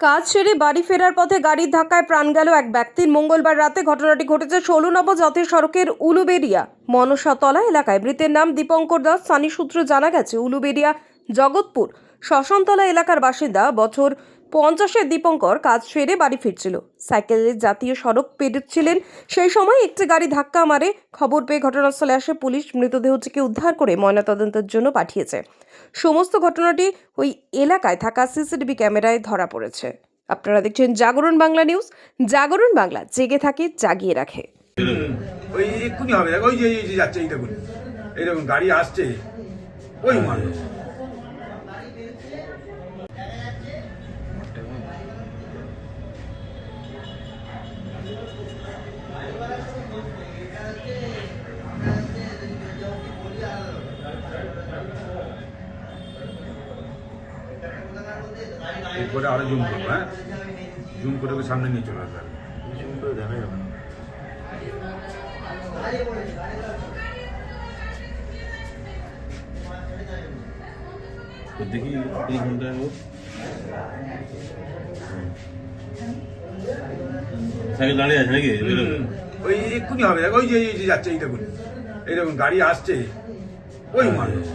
কাজ সেরে বাড়ি ফেরার পথে গাড়ির ধাক্কায় প্রাণ গেল এক ব্যক্তির। মঙ্গলবার রাতে ঘটনাটি ঘটেছে 16 নম্বর জাতীয় সড়কের উলুবেড়িয়া মনসাতলা এলাকায়। মৃতের নাম দীপঙ্কর দাস। স্থানীয় সূত্রে জানা গেছে, উলুবেড়িয়া জগৎপুর শ্মশানতলা এলাকার বাসিন্দা। বছর 50-এর দীপঙ্কর কাজ সেরে বাড়ি ফিরছিল। সাইকেলে জাতীয় সড়ক পেরোচ্ছিলেন, সেই সময় একটি গাড়ি ধাক্কা মারে। খবর পেয়ে ঘটনাস্থলে আসে পুলিশ। মৃতদেহটিকে উদ্ধার করে ময়নাতদন্তের জন্য পাঠিয়েছে। সমস্ত ঘটনাটি ওই এলাকায় থাকা সিসিটিভি ক্যামেরায় ধরা পড়েছে। আপনারা দেখছেন জাগরণ বাংলা নিউজ। জাগরণ বাংলা, জেগে থাকে, জাগিয়ে রাখে। ওই এক্ষুনি হবে, ওই যে যাচ্ছে, এই দেখুন গাড়ি আসছে, ওই মানুষ এরপরে আরো জুম করবো। হ্যাঁ, জুম করে ওকে সামনে নিয়ে চলে আসবে। জুম করে দেখা যাবে না। দেখি এই ঘন্টায় হোক সাইকেল দাঁড়িয়ে আছে নাকি? ওই এক্ষুনি হবে, ওই যে যাচ্ছে, এই দেখুন গাড়ি আসছে, ওই মানুষ।